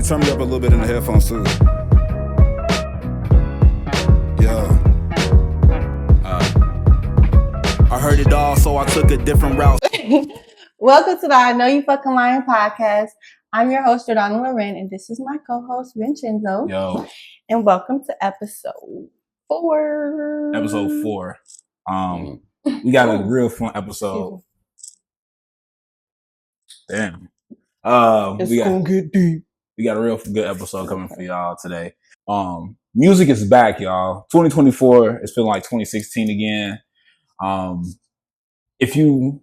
And turn me up a little bit in the headphones too. Yeah. I heard it all, so I took a different route. Welcome to the I Know You Fucking Lying podcast. I'm your host, Jordana Loren, and this is my co-host, Vincenzo. Yo. And welcome to episode 4. Episode 4. We got a real fun episode. Damn. It's gonna get deep. We got a real good episode coming for y'all today. Music is back, y'all. 2024, it's feeling like 2016 again. If you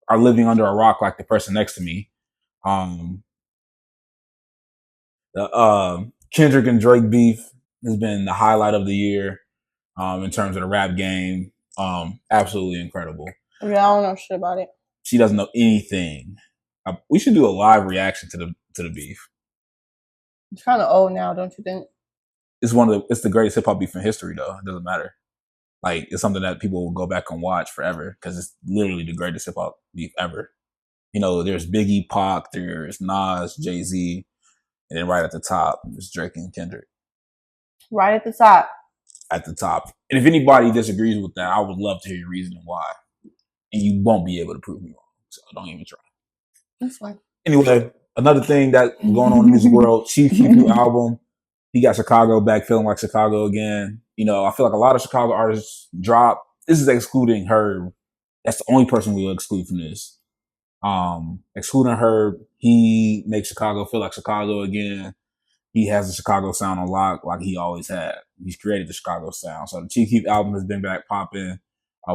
are living under a rock like the person next to me, the Kendrick and Drake beef has been the highlight of the year in terms of the rap game. Absolutely incredible. Yeah, I don't know shit about it. She doesn't know anything. We should do a live reaction to the beef. It's kind of old now, don't you think? It's the greatest hip hop beef in history, though. It doesn't matter. Like, it's something that people will go back and watch forever because it's literally the greatest hip hop beef ever. You know, there's Biggie, Pac, there's Nas, Jay-Z, and then right at the top is Drake and Kendrick. Right at the top. At the top. And if anybody disagrees with that, I would love to hear your reason why. And you won't be able to prove me wrong. So don't even try. That's fine. Anyway, another thing that's going on in the music world, Keef new album. He got Chicago back feeling like Chicago again. You know, I feel like a lot of Chicago artists drop. This is excluding Herb. That's the only person we will exclude from this. Excluding Herb, he makes Chicago feel like Chicago again. He has the Chicago sound on lock like he always had. He's created the Chicago sound. So the Keef album has been back popping.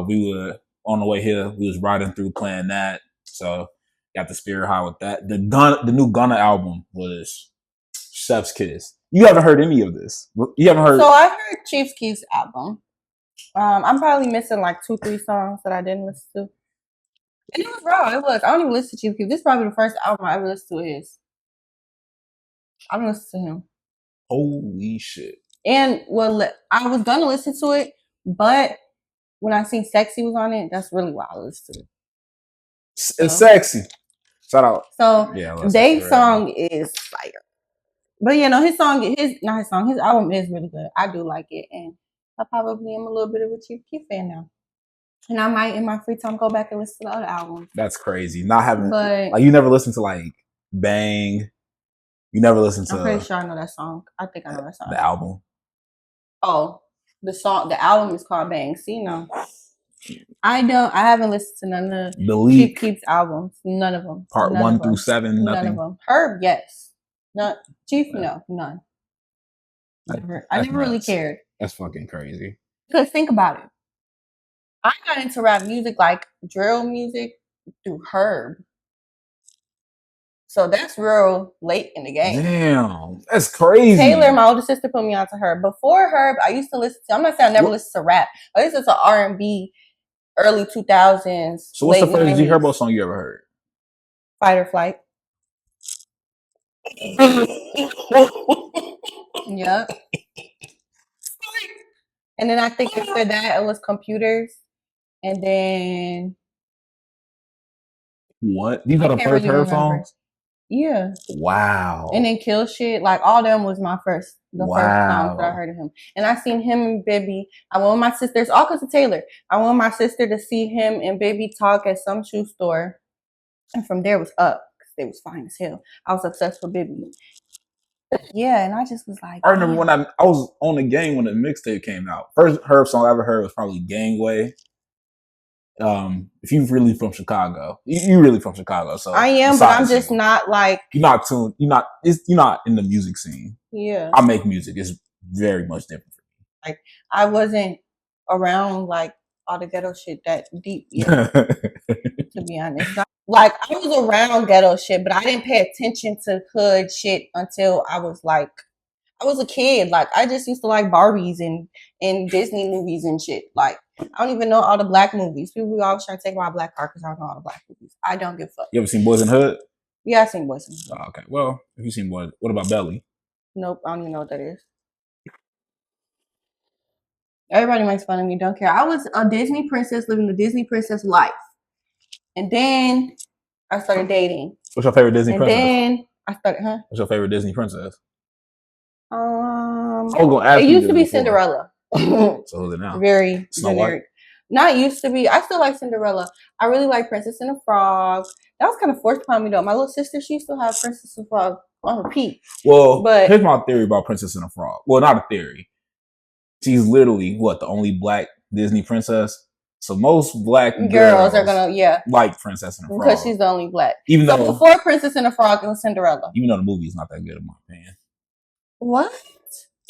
We were on the way here. We was riding through playing that. So got the spirit high with that. The new Gunna album was Chef's Kiss. You haven't heard any of this. You haven't heard. So I heard Chief Keef's album. I'm probably missing like 2-3 songs that I didn't listen to. And it was raw. It was. I don't even listen to Chief Keef. This is probably the first album I ever listened to his. I don't listen to him. Holy shit. And I was gonna listen to it, but when I seen Sexy was on it, that's really why I listened to it. It's sexy. Shout out. So Dave's song is fire. But you know, his album is really good. I do like it, and I probably am a little bit of a Chief Keef fan now. And I might, in my free time, go back and listen to the other albums. That's crazy. Not having, like, you never listened to like Bang. You never listened to. I'm pretty sure I know that song. I think I know that song. The album. Oh, the album is called Bang. See, no, I haven't listened to none of Chief Keef's albums. None of them. Part 1 through 7. Nothing. None of them. Herb, yes. None. Chief, no, none. I never really cared. That's fucking crazy. Because think about it. I got into rap music, like drill music, through Herb. So that's real late in the game. Damn, that's crazy. Taylor, my older sister, put me onto Herb. Before Herb, I used to listen to, I'm not saying I never listened to rap. I listened to R&B, early 2000s. So what's the first G Herbo song you ever heard? Fight or Flight. Yep. And then I think after that, it was Computers. And then... What? These are the first Herb songs? Yeah. Wow. And then Kill Shit, like all them was my first songs that I heard of him. And I seen him and Baby. I went with my sisters, all because of Taylor. I went with my sister to see him and Baby talk at some shoe store. And from there was up, because they was fine as hell. I was obsessed with Baby. Yeah, and I just was like... I remember when I was on the game when the mixtape came out. First Herb song I ever heard was probably Gangway. If you're really from Chicago, you're really from Chicago. So I am, but I'm just not like... You're not tuned. You're not in the music scene. Yeah. I make music. It's very much different for me. Like, I wasn't around like all the ghetto shit that deep yet, to be honest. Like, I was around ghetto shit, but I didn't pay attention to hood shit until I was a kid. Like, I just used to like Barbies and Disney movies and shit. Like, I don't even know all the black movies. People always try to take my black card because I don't know all the black movies. I don't give a fuck. You ever seen Boys in the Hood? Yeah, I've seen Boys in the Hood. Oh, okay. Well, if you've seen Boys, what about Belly? Nope, I don't even know what that is. Everybody makes fun of me. Don't care. I was a Disney princess living the Disney princess life. And then I started dating. What's your favorite Disney princess? And then I started, huh? What's your favorite Disney princess? I was gonna ask it you used to this be before. Cinderella. So who's it now? Very Snow generic. Not used to be. I still like Cinderella. I really like Princess and the Frog. That was kind of forced upon me though. My little sister, she used to have Princess and the Frog on repeat. Well, but here's my theory about Princess and the Frog. Well, not a theory. She's literally the only black Disney princess. So most black girls are gonna like Princess and the Frog because she's the only black. Even though before Princess and the Frog, it was Cinderella. Even though the movie is not that good in my opinion. What?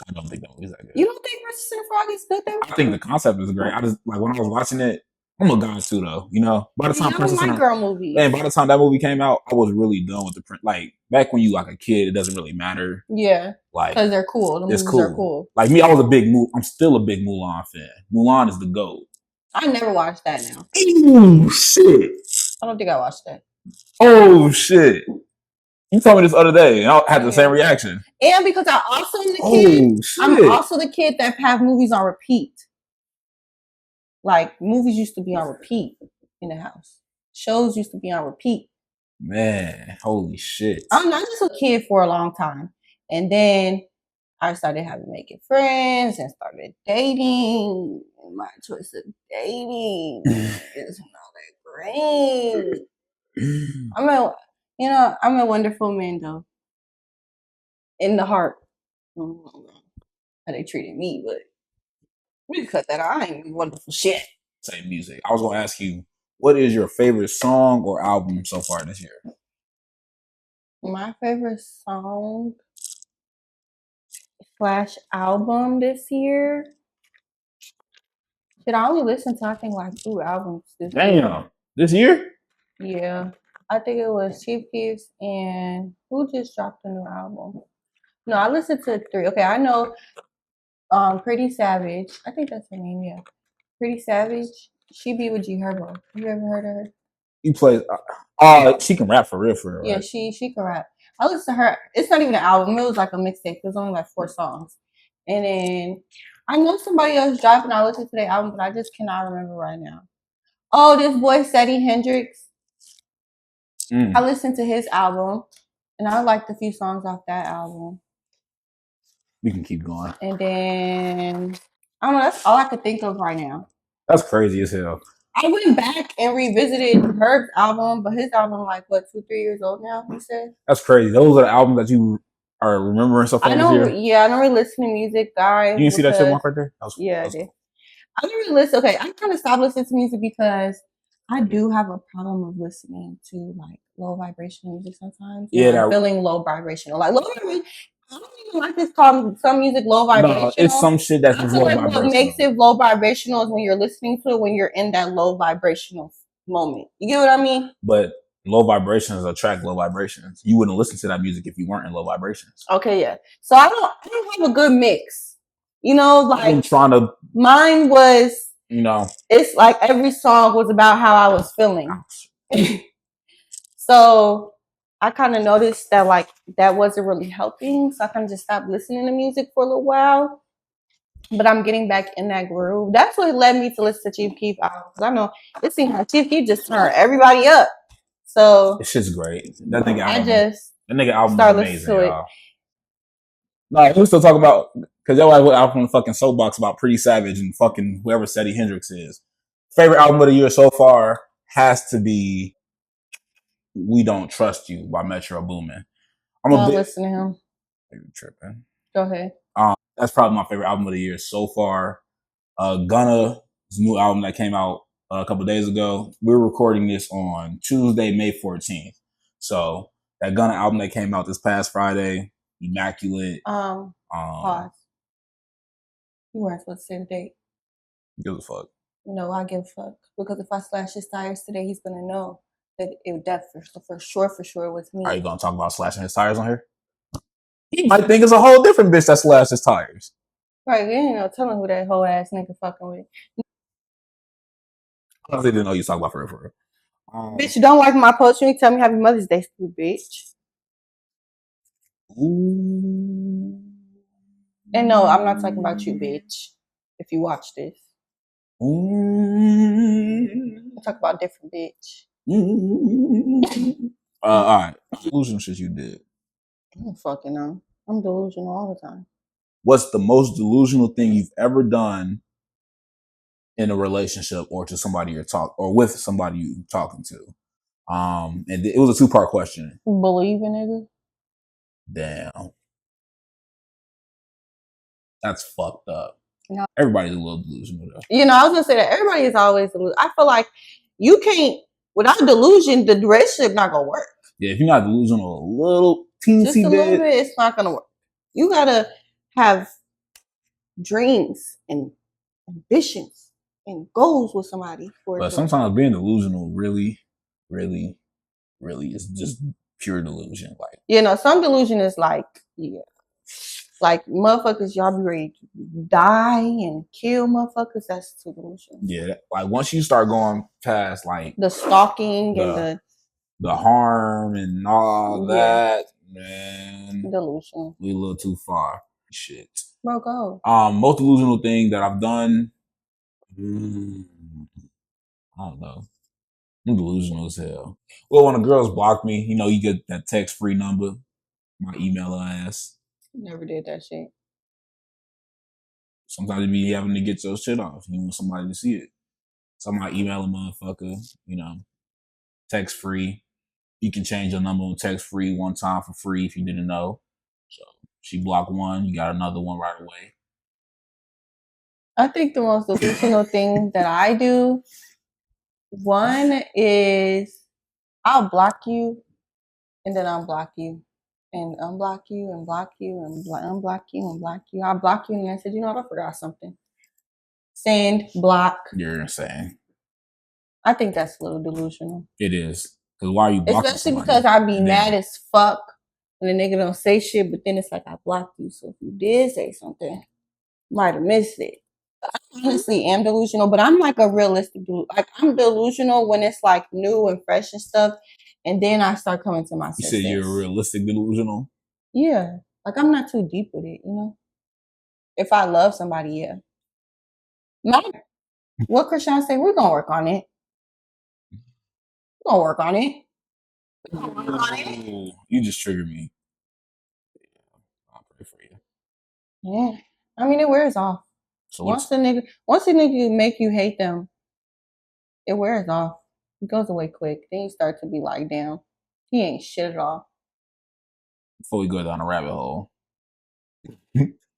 I don't think the movie's that good. You don't think Princess and the Frog is good though? I think the concept is great. I just like when I was watching it. I'm a guy too, though. You know, by the time Princess and girl movie, and by the time that movie came out, I was really done with the print. Like back when you like a kid, it doesn't really matter. Yeah, like because they're cool. The movies are cool. Like me, I was a big I'm still a big Mulan fan. Mulan is the GOAT. I never watched that now. Oh shit! I don't think I watched that. Oh shit! You told me this other day, and I had the same reaction. And because I also am the kid, I'm also the kid that have movies on repeat. Like movies used to be on repeat in the house. Shows used to be on repeat. Man, holy shit! I'm not just a kid for a long time, and then I started making friends and started dating. And my choice of dating is not that great. I'm a wonderful man though. In the heart. How they treated me, but we can cut that out. I ain't wonderful shit. Same music. I was gonna ask you, what is your favorite song or album so far this year? My favorite song / album this year. Shit, I only listened to I think like 2 albums this year. This year? Yeah. I think it was Chief Keef's and who just dropped a new album? No, I listened to 3. Okay, I know Pretty Savage. I think that's her name, yeah. Pretty Savage. She be with G Herbo. You ever heard of her? You play she can rap for real, right? Yeah, she can rap. I listened to her. It's not even an album. It was like a mixtape. It was only like 4 songs. And then I know somebody else dropped and I listened to their album, but I just cannot remember right now. Oh, this boy Seddy Hendrix. I listened to his album and I liked a few songs off that album. We can keep going. And then I don't know, that's all I could think of right now. That's crazy as hell. I went back and revisited Herb's album, but his album like 2-3 years old now, he said. That's crazy. Those are the albums that you are remembering so far this year? Yeah, I don't really listen to music, guys. You didn't see that shit mark right there? Yeah, I did. I don't really listen. Okay, I kind of stopped listening to music because I do have a problem of listening to like low vibrational music sometimes. Yeah, I'm feeling low vibrational. Like low vibrational. I don't even like this called some music low vibrational. No, it's some shit that's low vibrational. What makes it low vibrational is when you're listening to it when you're in that low vibrational moment. You get what I mean? But low vibrations attract low vibrations. You wouldn't listen to that music if you weren't in low vibrations. Okay, yeah. So I don't have a good mix. You know, like I'm trying to. Mine was. You know, it's like every song was about how I was feeling. So I kind of noticed that like that wasn't really helping. So I kind of just stopped listening to music for a little while. But I'm getting back in that groove. That's what led me to listen to Chief Keef album. Because I know it seems like Chief Keef just turned everybody up. So it's just great. That nigga album. That nigga album is amazing, y'all. No, we're still talking about because y'all went out from the fucking soapbox about Pretty Savage and fucking whoever Seddy Hendrix is. Favorite album of the year so far has to be "We Don't Trust You" by Metro Boomin. I'm listen to him. You're tripping. Go ahead. That's probably my favorite album of the year so far. Gunna's new album that came out a couple days ago. We're recording this on Tuesday, May 14th. So that Gunna album that came out this past Friday, Immaculate. Pause. You weren't supposed to say the date. Give a fuck. No, I give a fuck. Because if I slash his tires today, he's gonna know that that for sure was me. Are you gonna talk about slashing his tires on here? He might think it's a whole different bitch that slashed his tires. Right, you ain't no telling who that whole ass nigga fucking with. I honestly didn't know you was talking about for real. Bitch, you don't like my post, you ain't tell me Happy Mother's Day, stupid bitch. Ooh. And no, I'm not talking about you, bitch. If you watch this. I'm talking about a different bitch. Alright. Delusional shit you did. I don't fucking know. I'm delusional all the time. What's the most delusional thing you've ever done in a relationship or to somebody you're or with somebody you're talking to? And it was a 2-part question. Believe in niggas? Damn. That's fucked up. No. Everybody's a little delusional though. You know, I was gonna say that everybody is always delusional. I feel like you can't, without delusion, the relationship not gonna work. Yeah, if you're not delusional a little teensy just a little bit, it's not gonna work. You gotta have dreams and ambitions and goals with somebody for but sometimes being delusional really, really, really is just pure delusion. Like, you know, some delusion is like, yeah, like motherfuckers, y'all be ready to die and kill motherfuckers. That's too delusional. Yeah, like once you start going past like the stalking and the harm and all that, man, delusional. We a little too far. Shit. Bro, go. Most delusional thing that I've done. I don't know. I'm delusional as hell. Well, when the girls block me, you know, you get that text-free number. My email ass. Never did that shit. Sometimes you be having to get your shit off. You want somebody to see it. So I might email a motherfucker, you know, text-free. You can change your number on text-free one time for free if you didn't know. So she blocked one, you got another one right away. I think the most delusional thing that I do, one is I'll block you and then unblock you and unblock you and block you and unblock you and block you. I'll block you and I said, you know what, I forgot something. Send, block. You're insane. I think that's a little delusional. It is. Because why are you blocking Especially somebody? because I be mad as fuck when the nigga don't say shit, but then it's like I blocked you. So if you did say something, might have missed it. I honestly am delusional, but I'm like a realistic dude. Like I'm delusional when it's like new and fresh and stuff, and then I start coming to my senses. You said you're a realistic delusional? Yeah. Like I'm not too deep with it, you know? If I love somebody, yeah. What Christian say? We're gonna work on it. We're gonna work on it. You just triggered me. I'll pray for you. Yeah. I mean, it wears off. So once a nigga make you hate them, it wears off. It goes away quick. Then you start to be like, damn, he ain't shit at all. Before we go down a rabbit hole.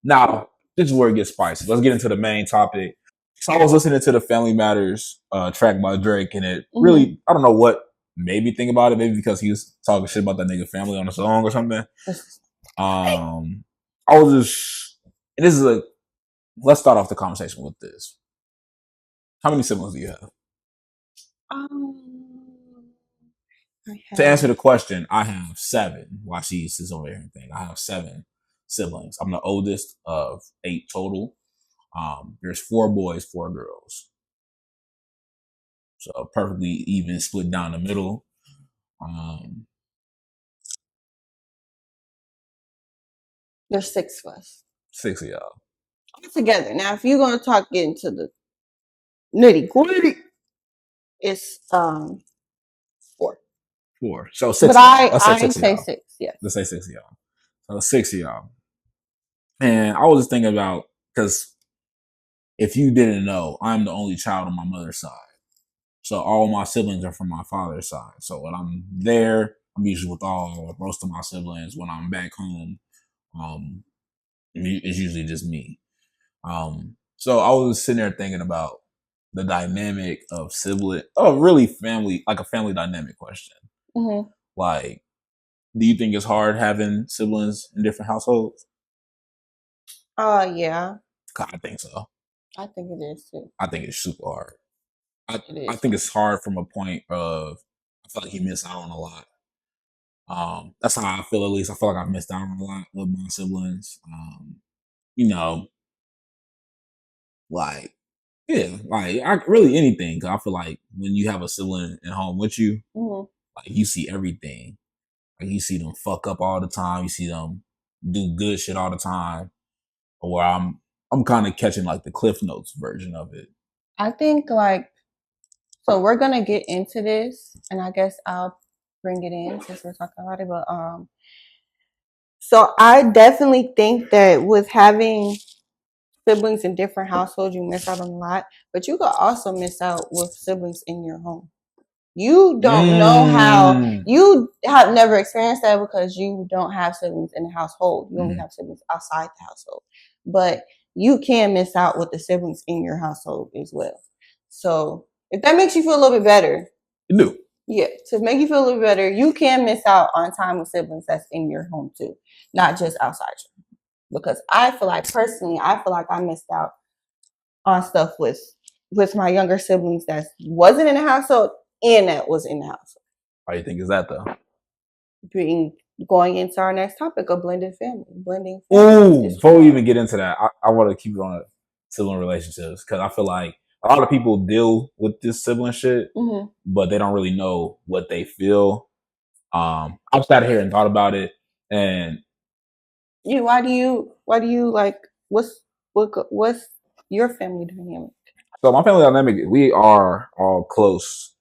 Now, this is where it gets spicy. Let's get into the main topic. So I was listening to the Family Matters track by Drake, and it really, I don't know what made me think about it. Maybe because he was talking shit about that nigga family on a song or something. I was just, and this is like, let's start off the conversation with this. How many siblings do you have? To answer the question, I have 7. While she sits over there and thing, I have 7 siblings. I'm the oldest of 8 total. There's 4 boys, 4 girls. So perfectly even split down the middle. There's 6 of us. 6 of y'all. All together. Now, if you're going to talk into the nitty gritty, it's 4. 4. So 6. But I say 6. Yeah. Let's say 6 of y'all. So 6 of y'all. And I was just thinking about, because if you didn't know, I'm the only child on my mother's side. So all my siblings are from my father's side. So when I'm there, I'm usually with most of my siblings. When I'm back home, it's usually just me. So I was sitting there thinking about the dynamic of sibling, really family, like a family dynamic question. Mm-hmm. Like, do you think it's hard having siblings in different households? Yeah. I think so. I think it is too. I think it's super hard. I think it's hard from a point of, I feel like you miss out on a lot. That's how I feel, at least. I feel like I've missed out on a lot with my siblings. You know, like, yeah, like really anything. Cause I feel like when you have a sibling at home with you, like you see everything. Like you see them fuck up all the time. You see them do good shit all the time. Or I'm kind of catching like the Cliff Notes version of it. I think so we're gonna get into this, and I guess I'll bring it in since we're talking about it. But So I definitely think that with having siblings in different households, you miss out on a lot, but you could also miss out with siblings in your home. You don't know how, you have never experienced that because you don't have siblings in the household. You only have siblings outside the household. But you can miss out with the siblings in your household as well. So if that makes you feel a little bit better. You do. Yeah, to make you feel a little better, you can miss out on time with siblings that's in your home too, not just outside your home. Because I feel like personally, I feel like I missed out on stuff with my younger siblings that wasn't in the household and that was in the household. Why do you think is that though? Going into our next topic of blending family. Ooh, before we even get into that, I want to keep it on sibling relationships because I feel like a lot of people deal with this sibling shit, but they don't really know what they feel. I've sat here and thought about it, and yeah, why do you like what's your family dynamic? so my family dynamic, we are all close.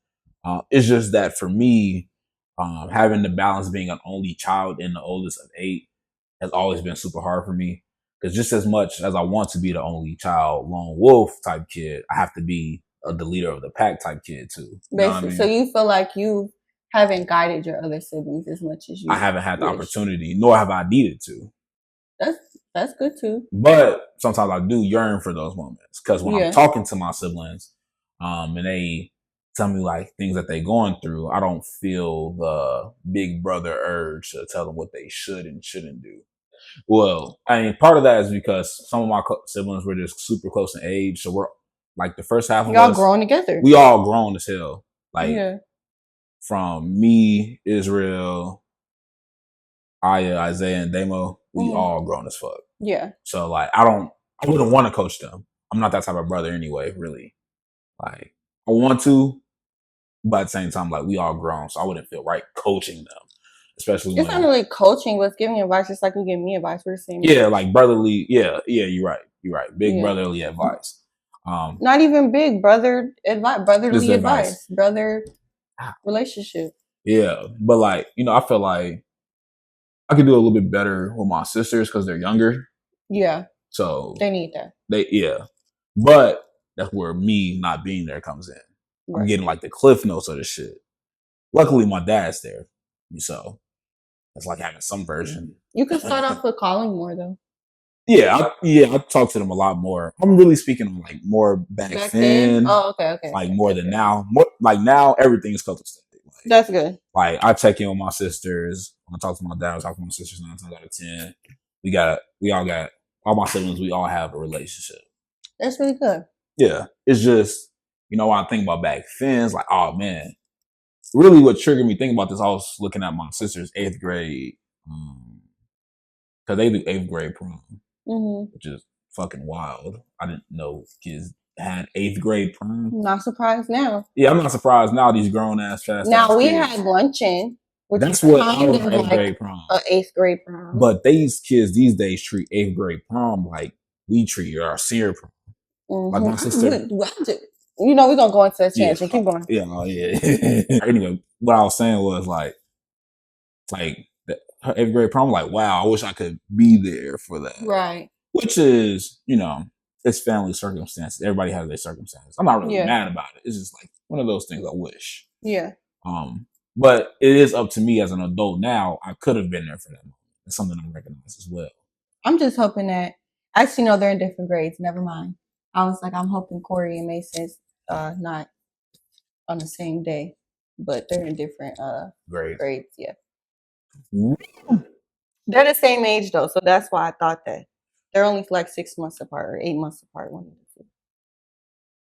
It's just that for me, having the balance being an only child and the oldest of 8 has always been super hard for me. Because just as much as I want to be the only child, lone wolf type kid, I have to be the leader of the pack type kid too. You know what I mean? So you feel like you haven't guided your other siblings as much as you. I haven't had the opportunity, nor have I needed to. That's good too. But sometimes I do yearn for those moments because when I'm talking to my siblings, and they tell me like things that they're going through, I don't feel the big brother urge to tell them what they should and shouldn't do. Well, I mean, part of that is because some of my siblings were just super close in age, so we're like the first half of y'all growing together. We all grown as hell. Like from me, Israel, Aya, Isaiah, and Damo, we all grown as fuck. Yeah. So like, I wouldn't want to coach them. I'm not that type of brother anyway, really. Like, I want to, but at the same time, like, we all grown, so I wouldn't feel right coaching them. Especially it's not really coaching, but it's giving advice just like you give me advice. We're the same. Yeah, like brotherly. Yeah, you're right. Big brotherly advice. Not even big brother advice, brotherly advice, brother relationship. Yeah, but like, I feel like I could do a little bit better with my sisters because they're younger. Yeah. So they need that. But that's where me not being there comes in. Right. I'm getting like the cliff notes of the shit. Luckily, my dad's there, so it's like having some version. You can start off with calling more though. I talk to them a lot more. I'm really speaking on like more back then. Oh, okay. Like more than now. More like now, everything's close. Like, that's good. Like I check in with my sisters. When I talk to my dad, I talk to my sisters 9 times out of 10. We all got all my siblings. We all have a relationship. That's really good. Yeah, it's just when I think about back then, it's like, oh man. Really, what triggered me thinking about this, I was looking at my sister's 8th grade, because they do 8th grade prom, which is fucking wild. I didn't know kids had 8th grade prom. Not surprised now. Yeah, I'm not surprised now. These grown ass fast. Now we had luncheon, which that's is what kind of 8th like grade prom. A 8th grade prom. But these kids these days treat 8th grade prom like we treat our senior prom. Like my sister. We're gonna go into that tangent. Keep going. Yeah. Anyway, what I was saying was like her 8th grade prom. Like, wow, I wish I could be there for that. Right. Which is, it's family circumstances. Everybody has their circumstances. I'm not really mad about it. It's just like one of those things I wish. Yeah. But it is up to me as an adult now. I could have been there for that moment. It's something I recognize as well. I'm just hoping that actually no, they're in different grades. Never mind. I was like, I'm hoping Corey and Mason's not on the same day, but they're in different grades. Yeah. They're the same age though, so that's why I thought that. They're only like 6 months apart or 8 months apart. One of the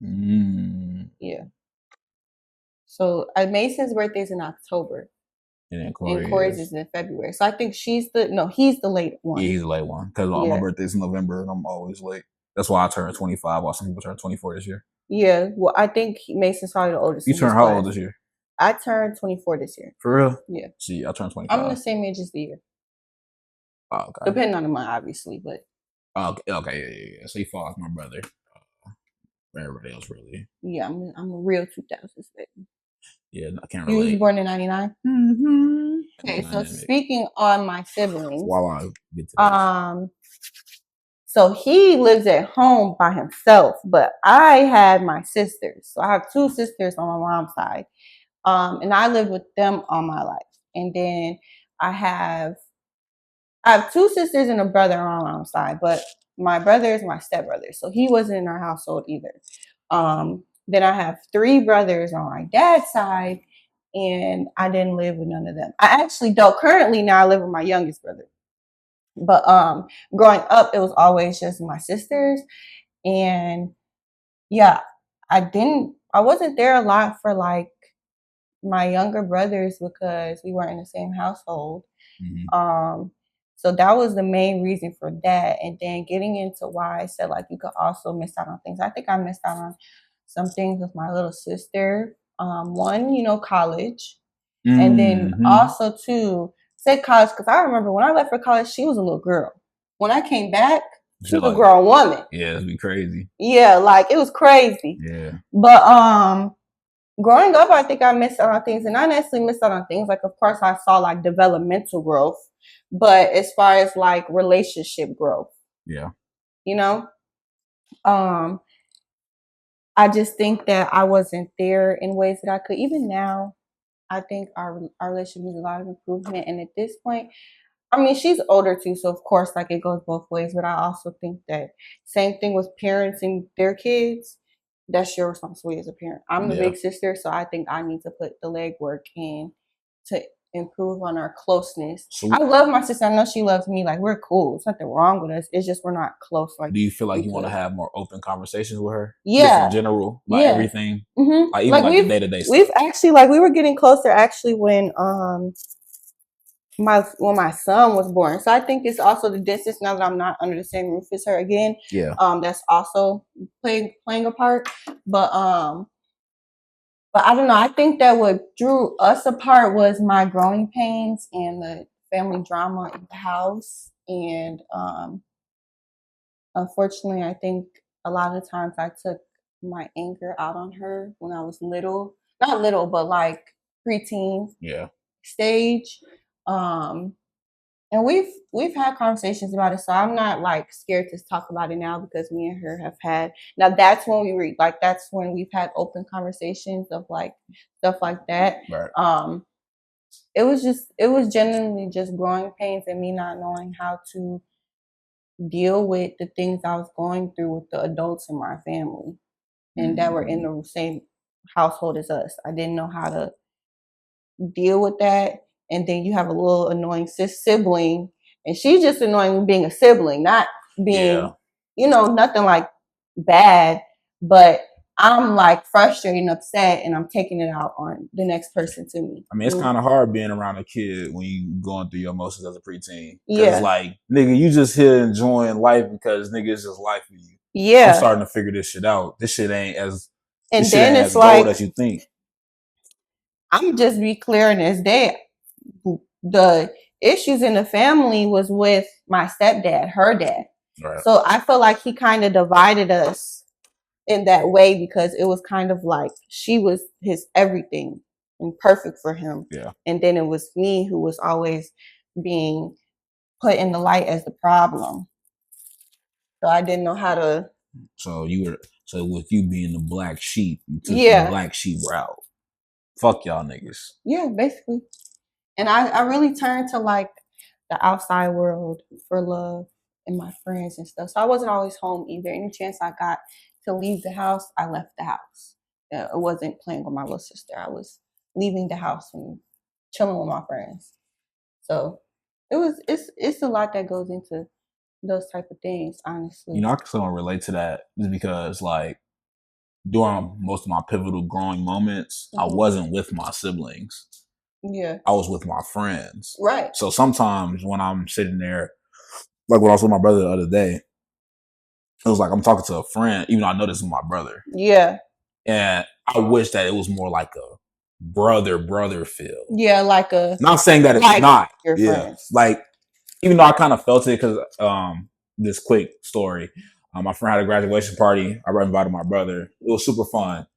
two. Yeah. So Mason's birthday is in October. And Corey's is in February. So I think he's the late one. Yeah, he's the late one. Because my birthday's in November and I'm always late. That's why I turned 25 while some people turned 24 this year. Yeah. Well, I think Mason's probably the oldest. You turned how old this year? I turned 24 this year. For real? Yeah. See, I turned 25. I'm the same age as the year. Oh, okay. Depending on the month, obviously, but. Okay, yeah. So you fall like my brother. Everybody else, really. Yeah, I'm a real 2000s baby. Yeah, I can't You was relate. born in 99? Mm-hmm. Okay, so Dynamic. speaking on my siblings, While I get to this. so he lives at home by himself, but I had my sisters. So I have two sisters on my mom's side. And I lived with them all my life. And then I have two sisters and a brother on my mom's side, but my brother is my stepbrother, so he wasn't in our household either. Then I have three brothers on my dad's side, and I didn't live with none of them. I actually don't. Currently, now I live with my youngest brother. But growing up, it was always just my sisters, and yeah, I wasn't there a lot for like my younger brothers because we weren't in the same household. Mm-hmm. So that was the main reason for that. And then getting into why I said like you could also miss out on things. I think I missed out on some things with my little sister. One, college. And then also too, say college, because I remember when I left for college, she was a little girl. When I came back, she was a grown woman. Yeah, it'd be crazy. Yeah, like it was crazy. Yeah. But growing up, I think I missed out on things, and I necessarily missed out on things. Like, of course, I saw like developmental growth, but as far as like relationship growth, yeah, I just think that I wasn't there in ways that I could. Even now, I think our relationship needs a lot of improvement. And at this point, I mean, she's older too, so of course, like it goes both ways. But I also think that same thing with parents and their kids. That's your responsibility as a parent. I'm the big sister, so I think I need to put the legwork in to improve on our closeness. So, I love my sister. I know she loves me. Like we're cool. There's nothing wrong with us. It's just we're not close. Like, do you feel like you want to have more open conversations with her? Yeah, just in general, about everything. Mm-hmm. Like even like the day-to-day stuff. We've actually we were getting closer actually when my son was born. So I think it's also the distance now that I'm not under the same roof as her again. Yeah. That's also playing a part. But I don't know. I think that what drew us apart was my growing pains and the family drama in the house. And unfortunately, I think a lot of times I took my anger out on her when I was little. Not little, but like preteen stage. And we've had conversations about it, so I'm not like scared to talk about it now because me and her have had. Now that's when that's when we've had open conversations of like stuff like that. Right. It was genuinely just growing pains and me not knowing how to deal with the things I was going through with the adults in my family and that were in the same household as us. I didn't know how to deal with that. And then you have a little annoying sibling, and she's just annoying being a sibling, not being, nothing like bad, but I'm like frustrated and upset and I'm taking it out on the next person to me. I mean, it's kind of hard being around a kid when you going through your emotions as a preteen. Yeah. It's like, nigga, you just here enjoying life because nigga, it's just life for you. Yeah. I'm starting to figure this shit out. This shit ain't as, and then it's like, as you think. I'm just be clear in this day. The issues in the family was with my stepdad, her dad. Right. So I feel like he kind of divided us in that way because it was kind of like she was his everything and perfect for him. Yeah. And then it was me who was always being put in the light as the problem. So I didn't know how to. So with you being the black sheep, you took the black sheep route. Fuck y'all niggas. Yeah, basically. And I really turned to like the outside world for love and my friends and stuff. So I wasn't always home either. Any chance I got to leave the house, I left the house. It wasn't playing with my little sister. I was leaving the house and chilling with my friends. So it's a lot that goes into those type of things, honestly. I can somewhat relate to that just because like during most of my pivotal growing moments, I wasn't with my siblings. Yeah. I was with my friends. Right. So sometimes when I'm sitting there, like when I was with my brother the other day, it was like I'm talking to a friend, even though I know this is my brother. Yeah. And I wish that it was more like a brother feel. Yeah, like a. Not saying that it's like not. Your friends. Like, even though I kind of felt it because this quick story. My friend had a graduation party. I invited my brother. It was super fun.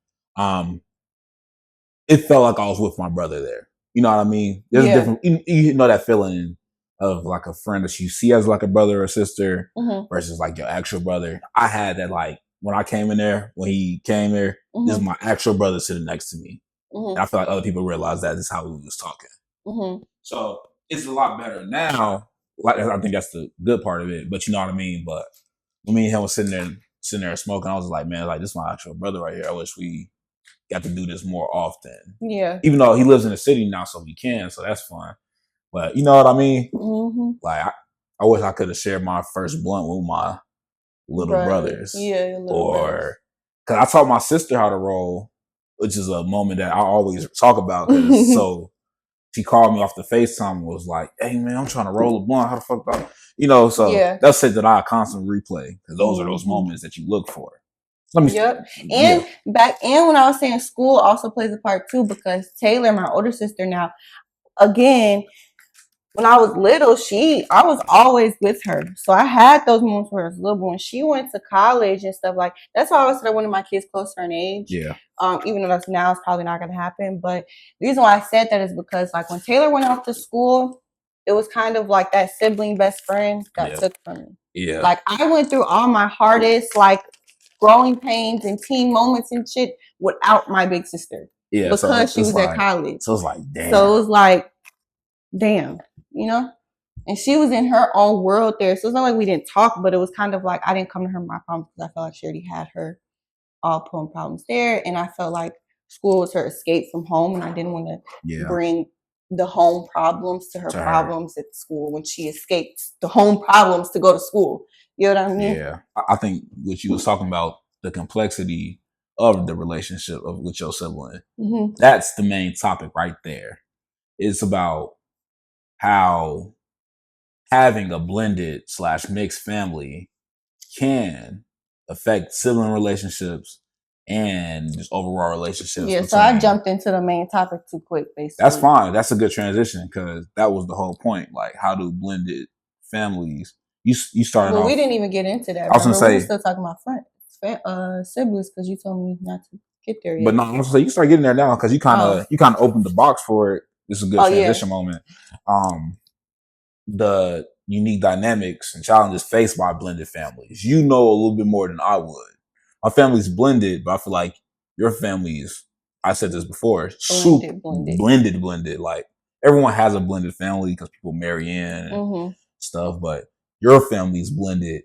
it felt like I was with my brother there. You know what I mean? There's a different, you know that feeling of like a friend that you see as like a brother or sister versus like your actual brother. I had that like when I came in there, when he came there, this is my actual brother sitting next to me. And I feel like other people realize that this is how we was talking. So it's a lot better now. Like I think that's the good part of it. But you know what I mean? But when me and him was sitting there smoking, I was like, man, like this is my actual brother right here. I wish we got to do this more often. Yeah. Even though he lives in the city now, so we can, so that's fun. But you know what I mean? Like I wish I could have shared my first blunt with my little brothers. Yeah, your little brothers. Because I taught my sister how to roll, which is a moment that I always talk about. Cause so she called me off the FaceTime and was like, "Hey man, I'm trying to roll a blunt. How the fuck do I?" You know, so that's it that I constantly replay because those are those moments that you look for. And when I was saying school also plays a part too, because Taylor, my older sister now, again, when I was little, I was always with her. So I had those moments where I was little, but when she went to college and stuff like that's why I always said I wanted my kids closer in age. Yeah. Even though that's now it's probably not gonna happen. But the reason why I said that is because like when Taylor went off to school, it was kind of like that sibling best friend got took from me. Yeah. Like I went through all my hardest like growing pains and teen moments and shit without my big sister. Yeah. Because she was at college. So it was like, damn. So it was like, damn, you know? And she was in her own world there. So it's not like we didn't talk, but it was kind of like I didn't come to her with my problems because I felt like she already had her all pulling problems there. And I felt like school was her escape from home. And I didn't want to bring the home problems to her problems at school when she escaped the home problems to go to school. You know what I mean? Yeah. I think what you was talking about, the complexity of the relationship with your sibling, that's the main topic right there. It's about how having a blended / mixed family can affect sibling relationships and just overall relationships. Yeah, so I jumped into the main topic too quick, basically. That's fine. That's a good transition because that was the whole point. Like, how do blended families? You started off. We didn't even get into that. I was gonna say we were still talking about siblings because you told me not to get there yet. But no, I was gonna say you start getting there now because you kind of opened the box for it. This is a good transition moment. The unique dynamics and challenges faced by blended families. You know a little bit more than I would. My family's blended, but I feel like your family's, I said this before, blended. Like everyone has a blended family because people marry in and stuff, but your family's blended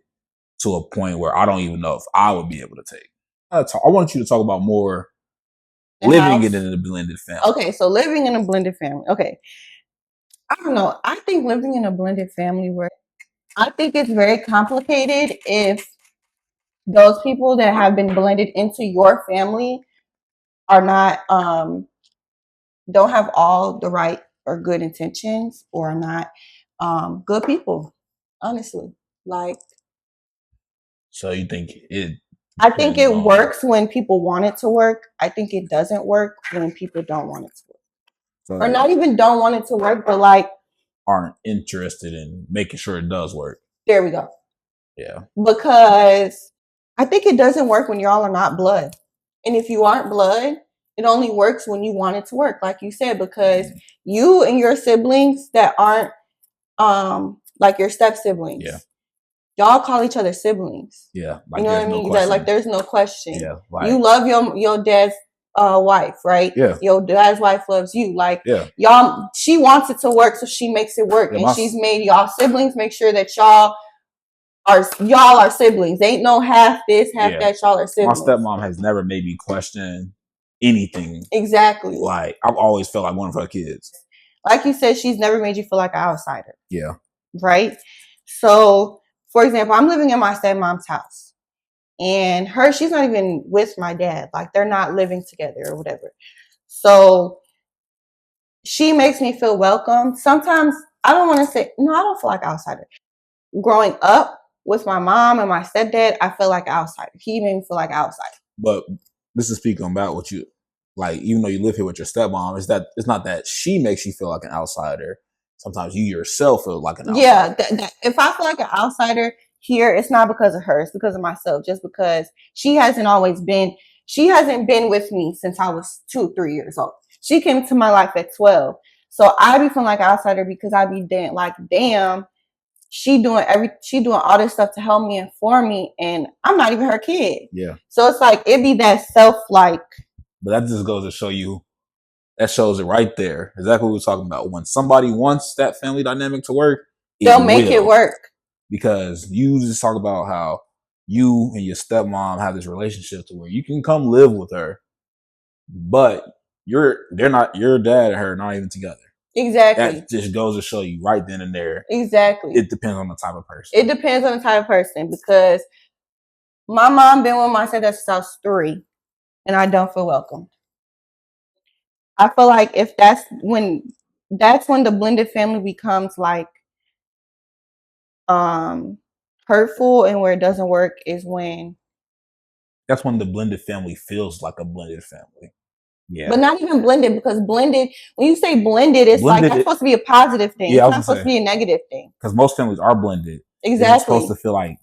to a point where I don't even know if I would be able to take. I want you to talk about more living in a blended family. Okay, so living in a blended family. Okay. I don't know. I think living in a blended family I think it's very complicated if those people that have been blended into your family are not don't have all the right or good intentions or are not good people, honestly. Like, so you think I think it works when people want it to work. I think it doesn't work when people don't want it to work. So or not even don't want it to work, but like aren't interested in making sure it does work. There we go. Yeah. Because I think it doesn't work when y'all are not blood. And if you aren't blood, it only works when you want it to work, like you said, because you and your siblings that aren't like your step siblings. Yeah. Y'all call each other siblings. Yeah. Like, you know what I mean? Like there's no question. Yeah. Like, you love your dad's wife, right? Yeah. Your dad's wife loves you. Like y'all, she wants it to work, so she makes it work. And she's made y'all siblings make sure that y'all are siblings. Ain't no half this, half that. Y'all are siblings. My stepmom has never made me question anything. Exactly. Like I've always felt like one of her kids. Like you said, she's never made you feel like an outsider. Yeah. Right? So, for example, I'm living in my stepmom's house. And she's not even with my dad. Like they're not living together or whatever. So she makes me feel welcome. Sometimes I don't want to say, no, I don't feel like an outsider. Growing up with my mom and my stepdad, I feel like an outsider. He made me feel like an outsider. But this is speaking about what you like, even though you live here with your stepmom, it's not that she makes you feel like an outsider. Sometimes you yourself feel like an outsider. Yeah, if I feel like an outsider here, it's not because of her, it's because of myself. Just because she hasn't been with me since I was 2-3 years old. She came to my life at 12. So I be feeling like an outsider because I be damn, she doing all this stuff to help me and for me, and I'm not even her kid. Yeah. So it's like it be that self like. But that just goes to show you. That shows it right there. Exactly what we're talking about. When somebody wants that family dynamic to work, they'll make it work. Because you just talk about how you and your stepmom have this relationship to where you can come live with her, but your dad and her are not even together. Exactly. That just goes to show you right then and there. Exactly. It depends on the type of person. It depends on the type of person, because my mom been with my stepdad since I was 3, and I don't feel welcome. I feel like if that's when the blended family becomes like hurtful, and where it doesn't work is when. That's when the blended family feels like a blended family. Yeah. But not even blended, because blended, when you say blended, it's blended, like that's supposed to be a positive thing. Yeah, it's not supposed to be a negative thing. Because most families are blended. Exactly. It's supposed to feel like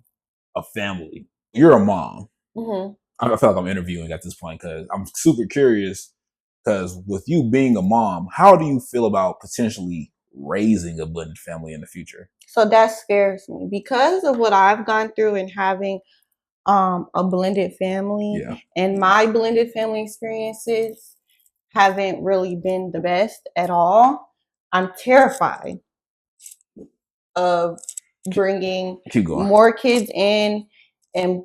a family. You're a mom. Mm-hmm. I feel like I'm interviewing at this point because I'm super curious. Because with you being a mom, how do you feel about potentially raising a blended family in the future? So that scares me because of what I've gone through and having a blended family. Yeah. And my blended family experiences haven't really been the best at all. I'm terrified of bringing more kids in and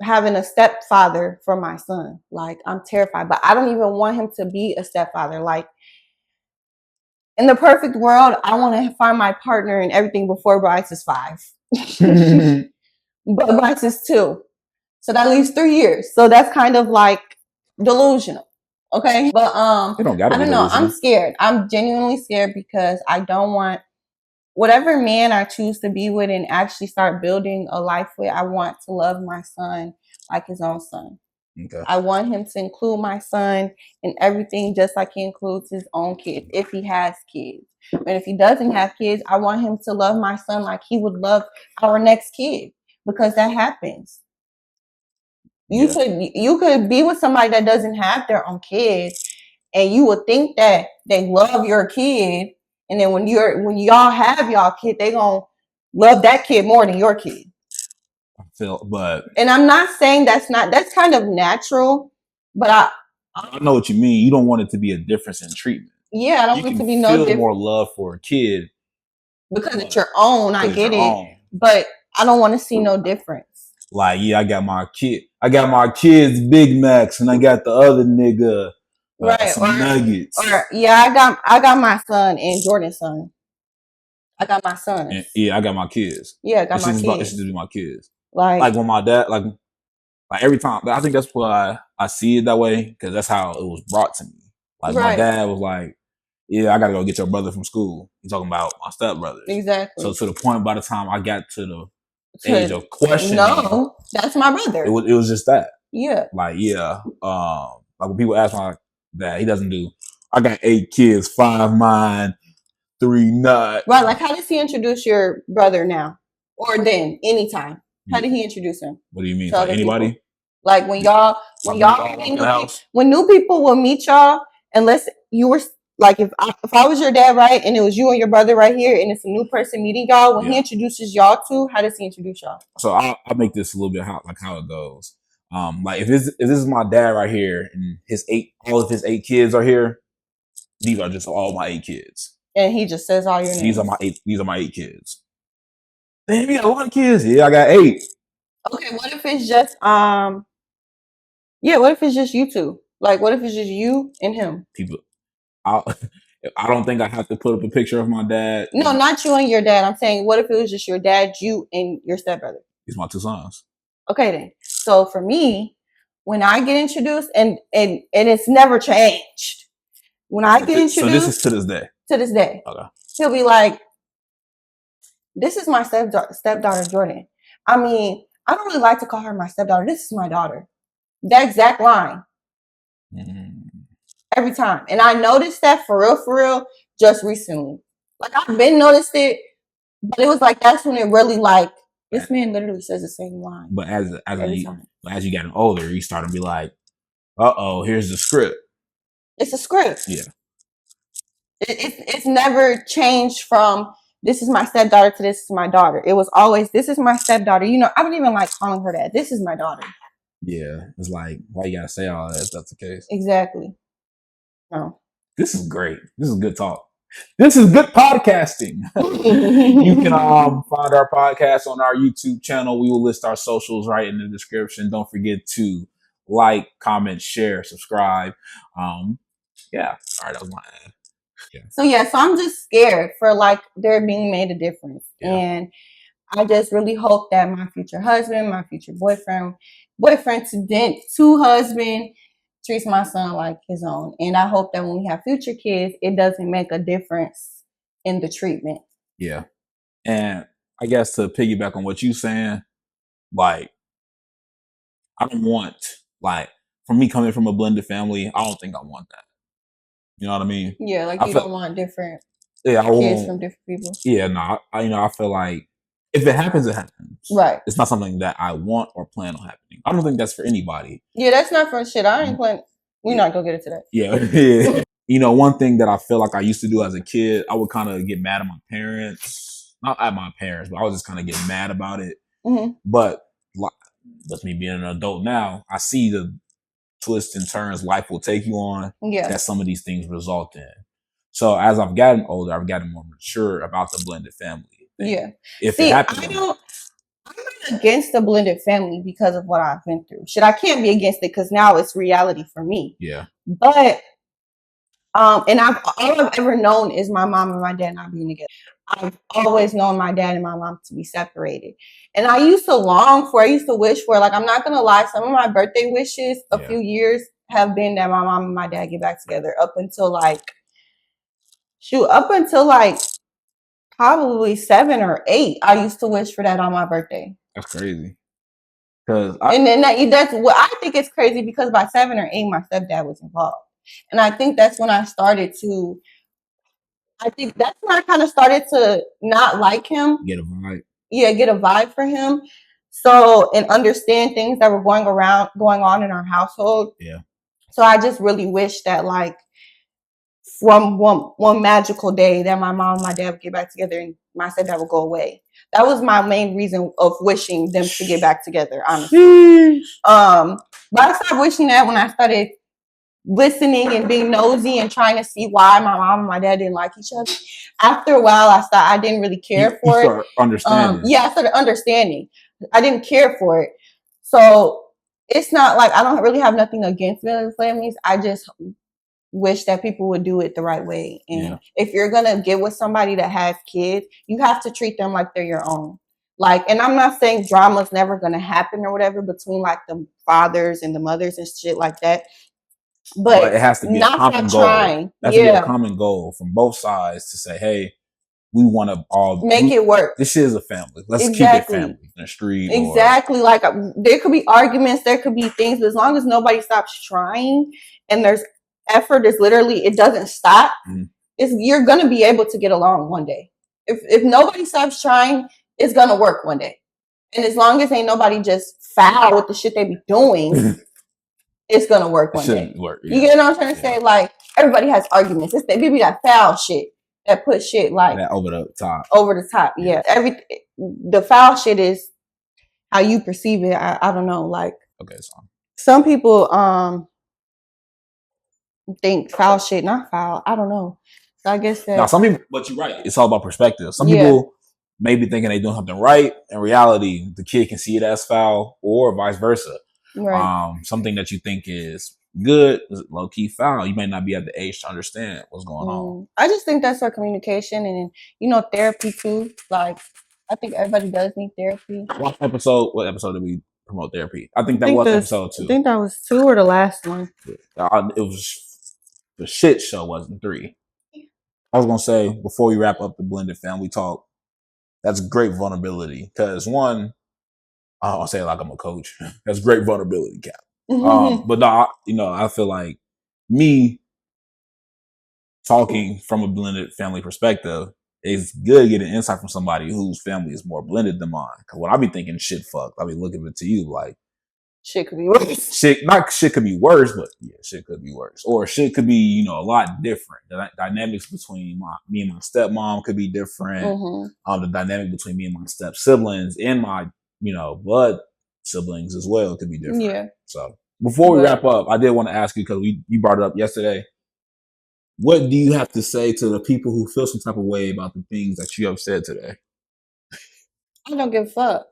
having a stepfather for my son. Like, I'm terrified, but I don't even want him to be a stepfather. Like, in the perfect world, I want to find my partner and everything before Bryce is 5. But Bryce is 2. So that leaves 3 years. So that's kind of like delusional. Okay. But I don't know. I'm scared. I'm genuinely scared because I don't want whatever man I choose to be with and actually start building a life with. I want to love my son like his own son. Okay. I want him to include my son in everything, just like he includes his own kids, if he has kids. And if he doesn't have kids, I want him to love my son like he would love our next kid, because that happens. You could be with somebody that doesn't have their own kids, and you would think that they love your kid, and then when y'all have y'all kid, they gonna love that kid more than your kid. And I'm not saying that's kind of natural, but I know what you mean. You don't want it to be a difference in treatment. Yeah, I don't want it to be no difference. You feel more love for a kid because it's your own. I get it, but I don't want to see no difference. Like, yeah, I got my kids Big Macs, and I got the other nigga some nuggets. Or yeah, I got my son and Jordan's son. I got my sons. And, yeah, I got my kids. Yeah, I got my kids. It should just be my kids. Like when my dad, like every time. I think that's why I see it that way, because that's how it was brought to me. Like my dad was like, "Yeah, I gotta go get your brother from school." He's talking about my stepbrothers. Exactly. So to the point, by the time I got to the age of questioning, no, that's my brother. It was just that. Yeah. Like like when people ask my dad, he doesn't do. I got 8 kids, 5 mine, 3 not. Right. Like, how does he introduce your brother now, or then anytime? How did he introduce him? What do you mean? Like anybody? People? Like when new people will meet y'all, unless you were like, if I was your dad, right, and it was you and your brother right here, and it's a new person meeting y'all, when he introduces y'all to, how does he introduce y'all? So I'll make this a little bit how it goes. Like if this is my dad right here, and all of his 8 kids are here, these are just all my 8 kids. And he just says all your names. These are my 8 kids. Damn, you got a lot of kids. Yeah, I got 8. Okay, what if it's just what if it's just you two? Like, what if it's just you and him? I don't think I have to put up a picture of my dad. No, not you and your dad. I'm saying, what if it was just your dad, you, and your stepbrother? These my 2 sons. Okay, then. So for me, when I get introduced, and it's never changed. When I get introduced, so this is to this day. To this day, okay. He'll be like, "This is my stepdaughter, Jordan. I mean, I don't really like to call her my stepdaughter. This is my daughter." That exact line. Mm-hmm. Every time. And I noticed that for real, just recently. Like, I've been noticed it, but it was like, that's when it really, like, this man literally says the same line. But as you got older, you start to be like, uh-oh, here's the script. It's a script. Yeah. It's never changed from this is my stepdaughter to this is my daughter. It was always this is my stepdaughter. You know, I don't even like calling her that. This is my daughter. Yeah. It's like, why you gotta say all that if that's the case? Exactly. No. This is great. This is good talk. This is good podcasting. You can find our podcast on our YouTube channel. We will list our socials right in the description. Don't forget to like, comment, share, subscribe. Yeah. All right, that was my ad. So I'm just scared for like there being made a difference. Yeah. And I just really hope that my future husband, my future boyfriend to husband treats my son like his own. And I hope that when we have future kids, it doesn't make a difference in the treatment. Yeah. And I guess to piggyback on what you're saying, like, I don't want, like, for me coming from a blended family, I don't think I want that. You know what I mean? Yeah, like you don't want different kids from different people. Yeah, no, I feel like if it happens, it happens. Right. It's not something that I want or plan on happening. I don't think that's for anybody. Yeah, that's not for shit. I ain't plan. We're not gonna get into that. Yeah. You know, one thing that I feel like I used to do as a kid, I would kind of get mad at my parents. Not at my parents, but I was just kind of get mad about it. Mm-hmm. But that's me being an adult now. I see the twists and turns life will take you on that some of these things result in. So as I've gotten older, I've gotten more mature about the blended family thing. Yeah. If it happens, I'm not against the blended family because of what I've been through. I can't be against it because now it's reality for me. Yeah. But and all I've ever known is my mom and my dad not being together. I've always known my dad and my mom to be separated. And I used to wish for, like, I'm not going to lie, some of my birthday wishes a few years have been that my mom and my dad get back together up until probably 7 or 8. I used to wish for that on my birthday. That's crazy. And then that's what I think it's crazy because by 7 or 8, my stepdad was involved. And I think that's when I started to kind of started to not like him. Get a vibe. Yeah, get a vibe for him. So, and understand things that were going on in our household. Yeah. So I just really wish that, like, from one magical day that my mom and my dad would get back together and my stepdad would go away. That was my main reason of wishing them to get back together, honestly. But I stopped wishing that when I started listening and being nosy and trying to see why my mom and my dad didn't like each other. After a while, I didn't really care for it. Understanding. I started understanding. I didn't care for it. So it's not like I don't really have nothing against families. I just wish that people would do it the right way. And if you're going to get with somebody that has kids, you have to treat them like they're your own. Like, and I'm not saying drama's never going to happen or whatever between like the fathers and the mothers and shit like that. But it has to be a common goal. That's to be a common goal from both sides to say, hey, we want to all make it work. This is a family. Let's keep it family in the street. Exactly. Like there could be arguments, there could be things, but as long as nobody stops trying and there's effort, is literally it doesn't stop. You're gonna be able to get along one day. If nobody stops trying, it's gonna work one day. And as long as ain't nobody just foul with the shit they be doing. It's gonna work one day. You get what I'm trying to say? Like everybody has arguments. It's maybe that foul shit that put shit like that over the top. Yeah. The foul shit is how you perceive it. I don't know. Like some people think foul shit not foul. I don't know. So I guess that some people. But you're right. It's all about perspective. Some people may be thinking they're doing something right. In reality, the kid can see it as foul, or vice versa. Right. Something that you think is good is low key foul. You may not be at the age to understand what's going on. I just think that's our communication and therapy too. Like I think everybody does need therapy. What episode did we promote therapy? I think that was episode 2. I think that was 2 or the last one. It was the shit show, wasn't 3. I was gonna say before we wrap up the blended family talk, that's great vulnerability because one. I don't say it like I'm a coach. That's great vulnerability, Cap. But no, I feel like me talking from a blended family perspective is good getting insight from somebody whose family is more blended than mine. Because when I be thinking shit fucked, I be looking to you like, Shit could be worse. Shit could be worse, but yeah, shit could be worse. Or shit could be, a lot different. The dynamics between me and my stepmom could be different. The dynamic between me and my step siblings and my, blood siblings as well could be different. Yeah. So before we wrap up, I did want to ask you, because you brought it up yesterday. What do you have to say to the people who feel some type of way about the things that you have said today? I don't give a fuck.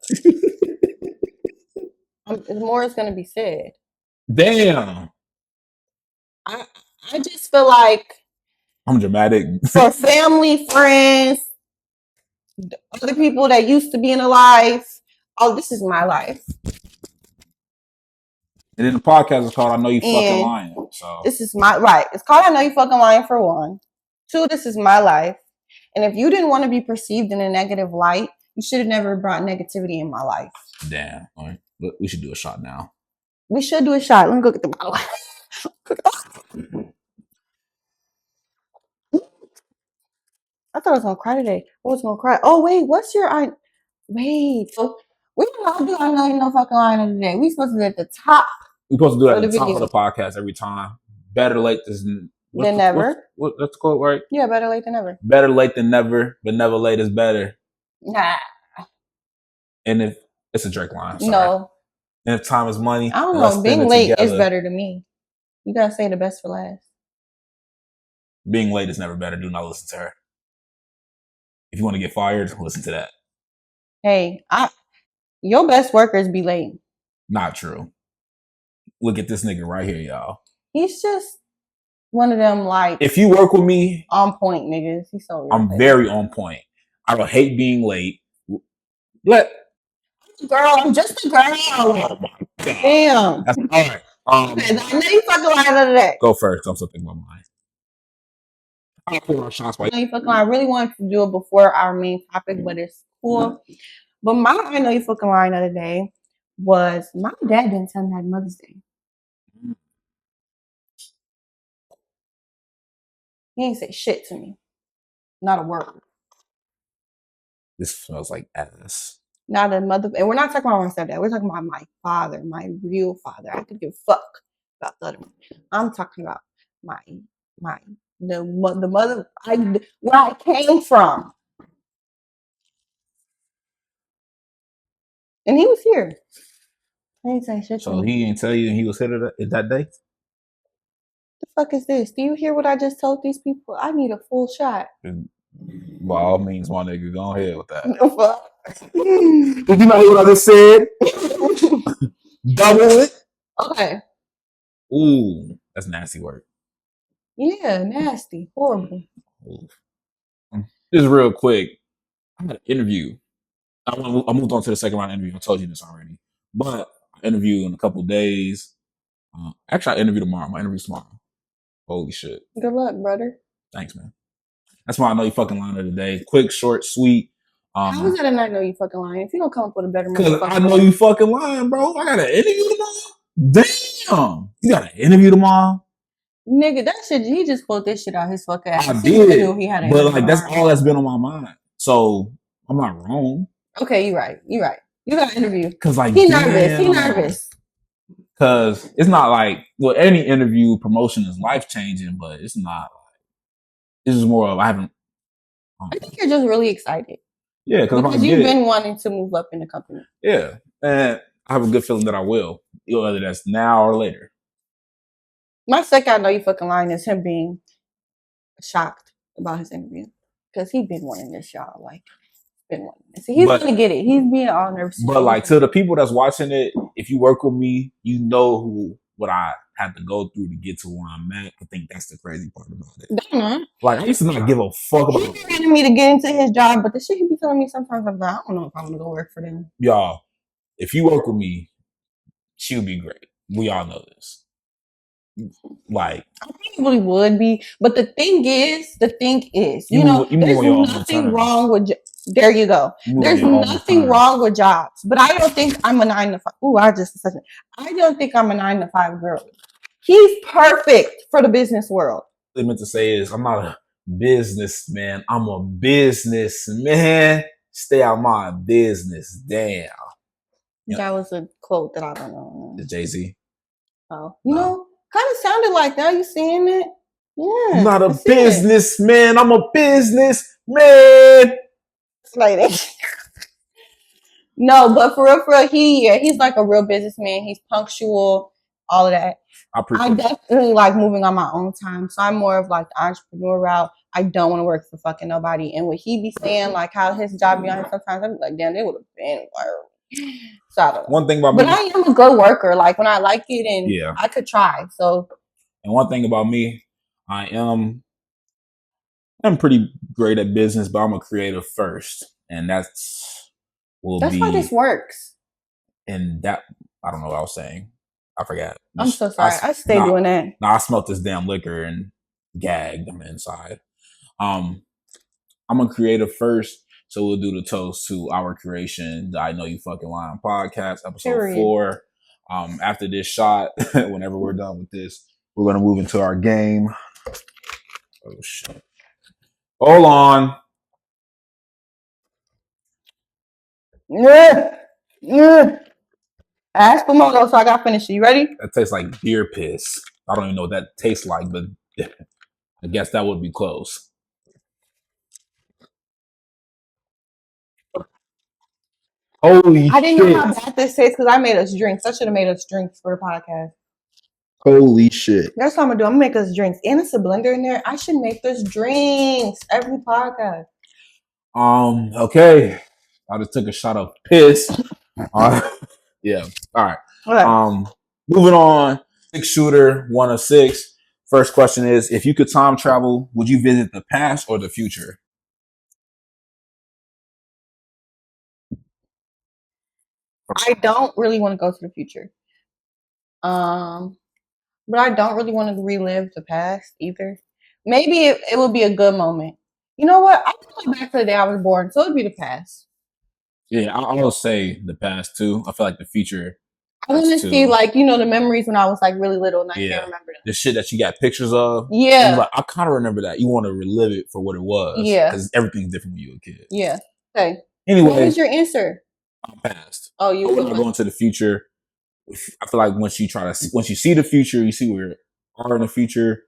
More is going to be said. Damn. I just feel like I'm dramatic. For family, friends, other people that used to be in a life. Oh, this is my life. And then the podcast is called I Know You Fucking Lying. So this is right. It's called I Know You Fucking Lying for one. 2, this is my life. And if you didn't want to be perceived in a negative light, you should have never brought negativity in my life. Damn. All right. We should do a shot now. We should do a shot. Let me go get the bottle. I thought I was gonna cry today. I was gonna cry. Oh wait, what's your wait? So we don't do I Know You No Fucking Lying today. We supposed to be at the top. We're supposed to do it at the top of the podcast every time. Better late than never. That's the quote, right? Yeah, better late than never. Better late than never, but never late is better. Nah. And if it's a Drake line, sorry. No. And if time is money, I don't know. Being late is better to me. You gotta say the best for last. Being late is never better. Do not listen to her. If you want to get fired, listen to that. Hey, your best workers be late. Not true. Look at this nigga right here, y'all. He's just one of them, like, if you work with me, on point niggas. He's so real. I'm very on point. I don't hate being late. Girl, I'm just a girl. Oh my God. Damn. That's all right. Okay, I know you fucking lying under that. Go first. I'm still thinking about mine. I'll pour our shots. I know you fucking lying. I really wanted to do it before our main topic, but it's cool. But my I know you fucking lying the other day was my dad didn't tell me Happy Mother's Day. He ain't say shit to me. Not a word. This smells like ass. Not a mother, and we're not talking about my stepdad. We're talking about my father, my real father. I could give a fuck about the other one. I'm talking about the mother where I came from, and he was here. He ain't say shit. So he ain't tell you, and he was here that day. The fuck is this? Do you hear what I just told these people? I need a full shot. By all means, my nigga, go ahead with that. The fuck? Did you not hear what I just said? Double it. Okay. Ooh, that's nasty work. Yeah, nasty, horrible. Just real quick, I had an interview. I moved on to the second round interview. I told you this already, but I interview in a couple days. Actually, I interview tomorrow. My interview's tomorrow. Holy shit! Good luck, brother. Thanks, man. That's why I know you fucking lying today. Quick, short, sweet. How is that a not know you fucking lying? If you don't come up with a better, because I know you fucking lying, bro. I got an interview tomorrow. Damn, you got an interview tomorrow, nigga. That shit. He just pulled this shit out his fucking ass. I did, he had but like that's all that's been on my mind. So I'm not wrong. Okay, you're right. You're right. You got an interview because like he nervous. He nervous. Because it's not like any interview promotion is life changing, but it's not like this is more of I think you're just really excited. Yeah, because you've been wanting to move up in the company. Yeah, and I have a good feeling that I will, whether that's now or later. My second I know you fucking lying is him being shocked about his interview because he's been wanting this, y'all. Like, been wanting this. He's gonna get it. He's being all nervous. But like to the people that's watching it, if you work with me, you know what I had to go through to get to where I'm at. I think that's the crazy part about it. Mm-hmm. Like I used to not give a fuck about. He wanted me to get into his job, but the shit he be telling me sometimes, I'm like, I don't know if I'm gonna go work for them. Y'all, if you work with me, she'll be great. We all know this. Like I probably would be, but the thing is, you know, there's nothing wrong with. There you go. There's nothing wrong with jobs, but I don't think I'm a 9 to 5. Ooh, I don't think I'm a 9 to 5 girl. He's perfect for the business world. What I meant to say is, I'm not a businessman. I'm a businessman. Stay out my business. Damn. That was a quote that I don't know. The Jay-Z. Oh, you know, kind of sounded like that. You seeing it? Yeah. I'm not a businessman. I'm a businessman. Like no, but for real, he's like a real businessman. He's punctual, all of that. I definitely like moving on my own time. So I'm more of like the entrepreneur route. I don't want to work for fucking nobody. And what he be saying, like how his job be on him sometimes, I'm like, damn, they would have been worried. So I don't know. One thing about me, but I am a good worker. Like when I like it, and I could try. So. And one thing about me, I'm pretty great at business, but I'm a creative first, and that's why this works. And that I don't know what I was saying. I forgot. I'm so sorry. I stay doing that. No, I smelled this damn liquor and gagged on the inside. I'm a creative first, so we'll do the toast to our creation, the I Know You Fucking Lying podcast, episode 4. After this shot, whenever we're done with this, we're gonna move into our game. Oh shit. Hold on. Yeah. Ask for more, so I got finished. You ready? That tastes like deer piss. I don't even know what that tastes like, but I guess that would be close. Holy shit. I didn't know how bad this tastes because I made us drinks. I should have made us drinks for the podcast. Holy shit. That's what I'm going to do. I'm going to make us drinks. And it's a blender in there. I should make us drinks every podcast. Okay. I just took a shot of piss. Yeah. All right. Okay. Moving on. 6-shooter, 1 of 6. First question is, if you could time travel, would you visit the past or the future? I don't really want to go to the future. But I don't really want to relive the past either. Maybe it would be a good moment. You know what? I go back to the day I was born, so it'd be the past. Yeah, I'll say the past too. I feel like the future. I want to see, like, you know, the memories when I was like really little and I can't remember them. The shit that you got pictures of. Yeah. Like, I kind of remember that. You want to relive it for what it was. Yeah. Because everything's different when you were a kid. Yeah. Okay. Anyway. What was your answer? Past. Oh, you were going to the future. I feel like once you see the future, you see where you are in the future.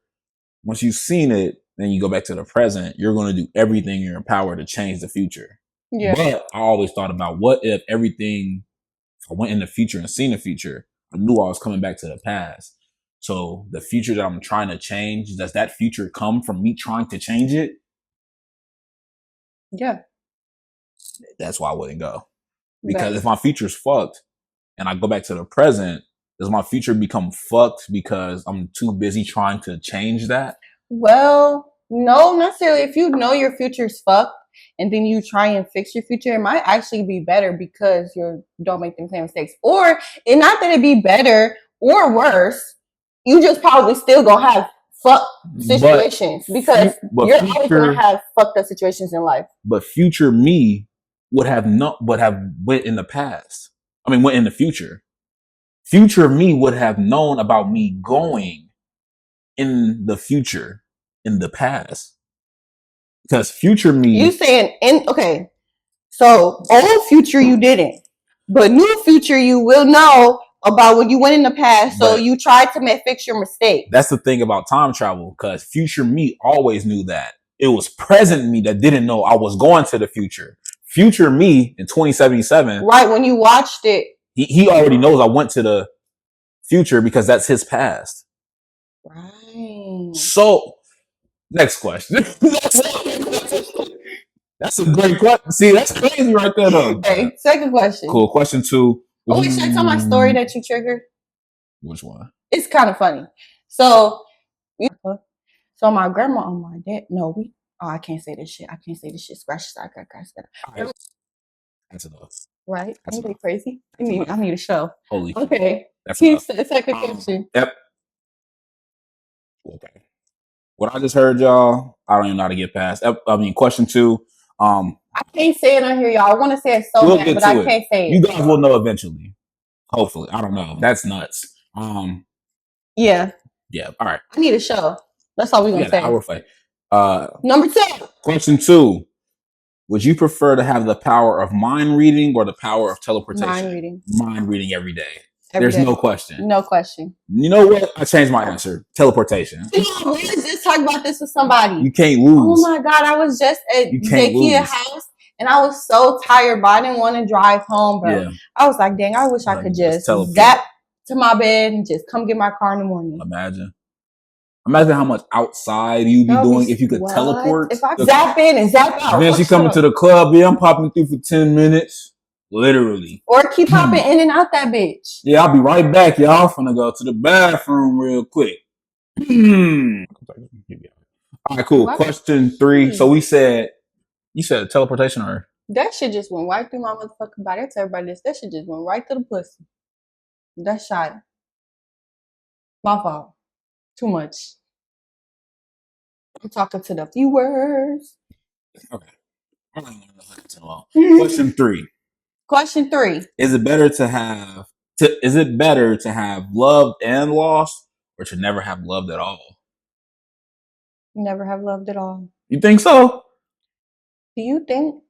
Once you've seen it, then you go back to the present. You're going to do everything in your power to change the future. Yeah. But I always thought about what if I went in the future and seen the future, I knew I was coming back to the past. So the future that I'm trying to change, does that future come from me trying to change it? Yeah. That's why I wouldn't go. Because if my future's fucked and I go back to the present, does my future become fucked because I'm too busy trying to change that? Well, no, not necessarily. If you know your future's fucked and then you try and fix your future, it might actually be better because you don't make the same mistakes. Or it not that it be better or worse, you just probably still gonna have fucked situations because you're always gonna have fucked up situations in life. But future me would have went in the past. I mean, went in the future. Future me would have known about me going in the future, in the past. Because future me... You saying, okay, so old future you didn't, but new future you will know about when you went in the past, so you tried to fix your mistake. That's the thing about time travel, because future me always knew that. It was present me that didn't know I was going to the future. Future me in 2077... Right, when you watched it... He already knows I went to the future because that's his past. Right. So, next question. That's a great question. See, that's crazy right there, though. Okay, second question. Cool. Question 2. Oh, wait, should I tell my story that you triggered? Which one? It's kind of funny. So my grandma on my dad. No, I can't say this shit. I can't say this shit. Scratch that. That's enough. Right? Ain't they crazy? I need a show. Holy. Okay. That's enough. The second question. Yep. Okay. What I just heard, y'all, I don't even know how to get past. Question 2. I can't say it on here, y'all. I want to say it so bad, but I can't say it. You guys will know eventually. Hopefully. I don't know. That's nuts. Yeah. Yeah. All right. I need a show. That's all we're going to say. Hour fight. Number 2. Question 2. Would you prefer to have the power of mind reading or the power of teleportation? Mind reading. Mind reading every day. Every There's day. no question. No question. You know what? I changed my answer. Teleportation. We was just talking about this with somebody. You can't lose. Oh my God, I was just at Zakia's house and I was so tired, but I didn't want to drive home, bro. Yeah. I was like, dang, I wish I could just teleport. Zap to my bed and just come get my car in the morning. Imagine how much outside you'd be doing if you could teleport. If I zap in and zap out. Then she coming to the club, yeah, I'm popping through for 10 minutes. Literally. Or keep popping in and out that bitch. Yeah, I'll be right back, y'all. Finna go to the bathroom real quick. All right, cool. Question 3. So you said teleportation or? That shit just went right through my motherfucking body. I tell everybody this. That shit just went right through the pussy. That shot. My fault. Too much. I'm talking to the viewers. Okay. Question 3. Question 3. Is it better to have loved and lost, or to never have loved at all? Never have loved at all. You think so? Do you think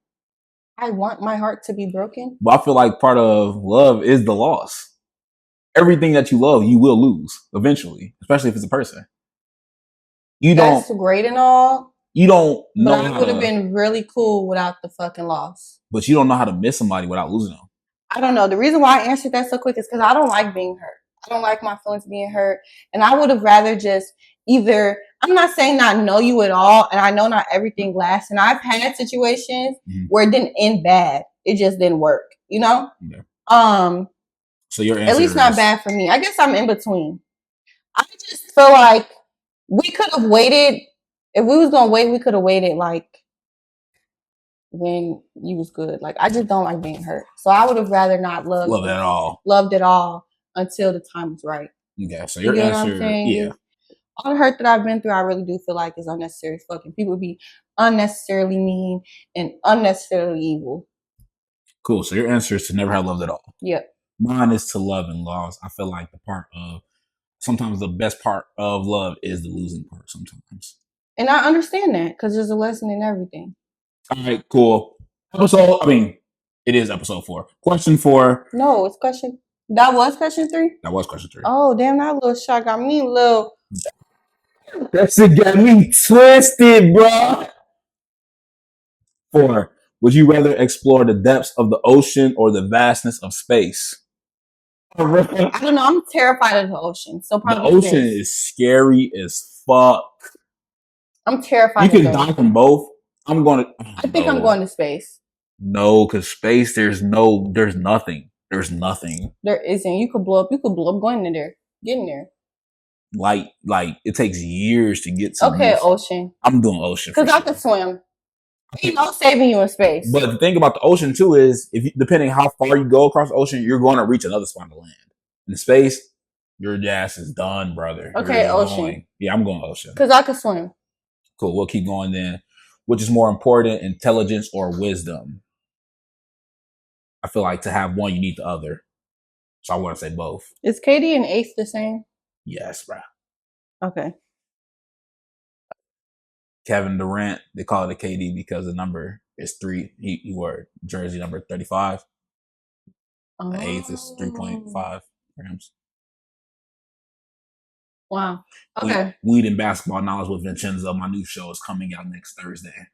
I want my heart to be broken? But I feel like part of love is the loss. Everything that you love, you will lose eventually, especially if it's a person. That's great and all. You don't know. But I would have been really cool without the fucking loss. But you don't know how to miss somebody without losing them. I don't know. The reason why I answered that so quick is because I don't like being hurt. I don't like my feelings being hurt. And I would have rather just either, I'm not saying not know you at all. And I know not everything lasts. And I've had situations where it didn't end bad. It just didn't work, you know? Yeah. So your answer at least not bad for me. I guess I'm in between. I just feel like we could have waited. If we was going to wait, we could have waited like when you was good. Like, I just don't like being hurt. So I would have rather not loved at all until the time was right. Okay, so your answer, yeah. All the hurt that I've been through, I really do feel like is unnecessary fucking. People be unnecessarily mean and unnecessarily evil. Cool. So your answer is to never have loved at all. Yep. Mine is to love and loss. I feel like sometimes the best part of love is the losing part sometimes. And I understand that because there's a lesson in everything. All right, cool. It is episode 4. Question 4. No, it's question. That was question 3? That was question 3. Oh, damn, that little shot got me a little. That shit got me twisted, bro. 4. Would you rather explore the depths of the ocean or the vastness of space? I don't know. I'm terrified of the ocean. So probably the ocean is scary as fuck. I'm terrified. You can die from both. I'm going to space. No, because space, there's nothing. There's nothing. There isn't. You could blow up. Going in there. Get in there. Like it takes years to get to. Okay, ocean. I'm doing ocean because I can swim. Ain't no saving you in space. But the thing about the ocean too is, depending how far you go across the ocean, you're going to reach another spot to land. In space, your ass is done, brother. Okay, ocean. Yeah, I'm going ocean because I can swim. Cool. We'll keep going then. Which is more important, intelligence or wisdom? I feel like to have one, you need the other. So I want to say both. Is KD and Ace the same? Yes, bro. Okay. Kevin Durant, they call it a KD because the number is 3. He wore jersey number 35. The Ace is 3.5 grams. Wow. Okay. Weed and basketball knowledge with Vincenzo. My new show is coming out next Thursday.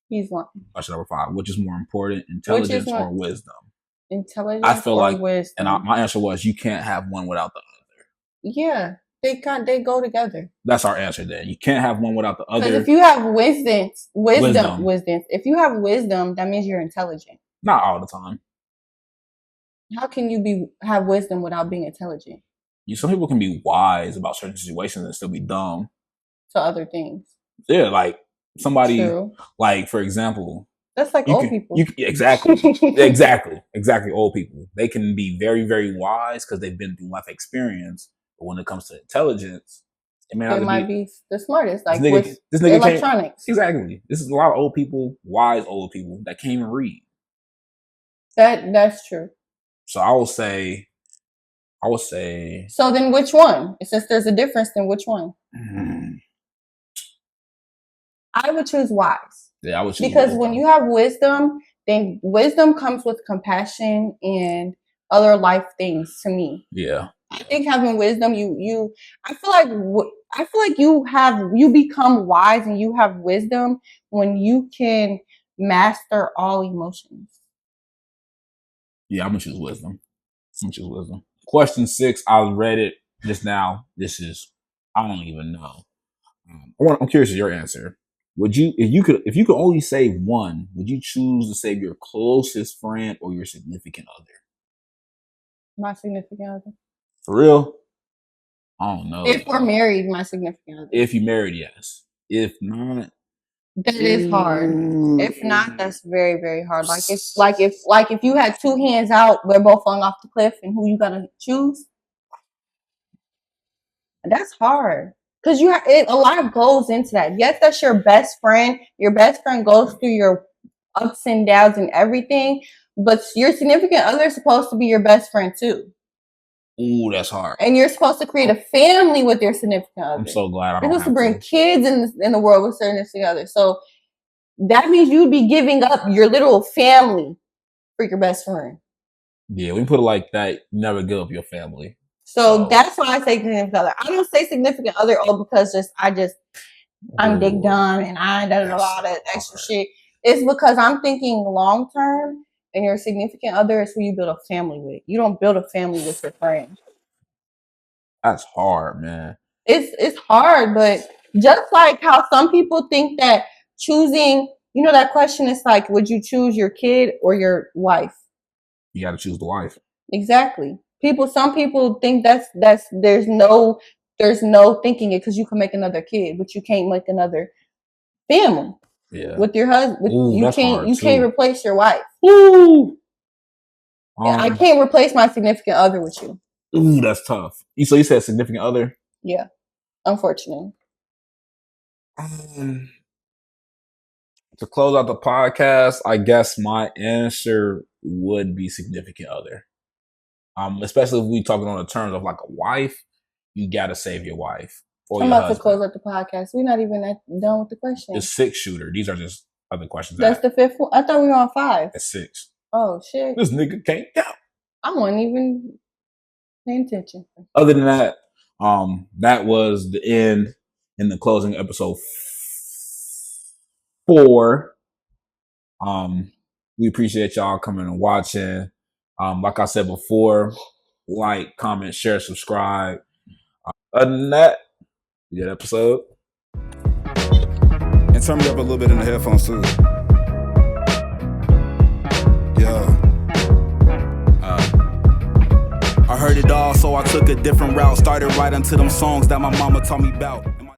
He's one. Question number 5. Which is more important, intelligence or wisdom? Intelligence I feel like wisdom. And my answer was you can't have one without the other. Yeah. They go together. That's our answer then. You can't have one without the other. Because if you have wisdom. If you have wisdom, that means you're intelligent. Not all the time. How can you have wisdom without being intelligent? Some people can be wise about certain situations and still be dumb to other things. Yeah, like somebody, like for example, that's like old people. Exactly, exactly. Old people, they can be very, very wise because they've been through life experience. But when it comes to intelligence, it might be the smartest. Like this nigga electronics. Exactly. This is a lot of old people, wise old people that can't even read. That's true. So I will say. So then, which one? Since there's a difference, then which one? I would choose wise. Yeah, I would choose because wisdom. when you have wisdom, then wisdom comes with compassion and other life things. To me, Yeah, I think having wisdom, I feel like you become wise and you have wisdom when you can master all emotions. yeah, I'm gonna choose wisdom. Question 6, I read it just now. I don't even know. I'm curious of your answer. Would you, if you could only save one, would you choose to save your closest friend or your significant other? My significant other. For real? I don't know. If we're married, my significant other. If you married, yes. If not, that is hard. If not, that's very, very hard. If you had two hands out, they're both falling off the cliff, and who you gonna choose? That's hard because a lot goes into that. Yes, that's your best friend. Your best friend goes through your ups and downs and everything, but your significant other is supposed to be your best friend too. Ooh, that's hard. And you're supposed to create a family with your significant other. I'm so glad I don't You're have supposed to bring to. kids in the world with significant other. So that means you'd be giving up your little family for your best friend. Yeah, when you put it like that, you never give up your family. So that's why I say significant other. I don't say significant other because I'm big dumb and I done a lot of extra shit. It's because I'm thinking long term, and your significant other is who you build a family with. You don't build a family with your friend. That's hard, man. It's hard, but just like how some people think that choosing, that question is like, would you choose your kid or your wife? You got to choose the wife. Exactly. Some people think that's there's no thinking it because you can make another kid, but you can't make another family. Yeah. With your husband, you can't replace your wife. Ooh. I can't replace my significant other with you. Ooh, that's tough. So you said significant other? Yeah, unfortunately. To close out the podcast, I guess my answer would be significant other. Especially if we talking on the terms of like a wife, you gotta save your wife. Or I'm your about husband. to close out the podcast. We're not even done with the question. It's 6 shooter. These are just other questions. That's the 5th one. I thought we were on 5. It's 6. Oh shit! This nigga can't count. I wasn't even paying attention. Other than that, that was the end in the closing episode 4. We appreciate y'all coming and watching. Like I said before, like, comment, share, subscribe. Other than that, good episode. And turn me up a little bit in the headphones too. Yeah. I heard it all, so I took a different route. Started writing to them songs that my mama taught me about.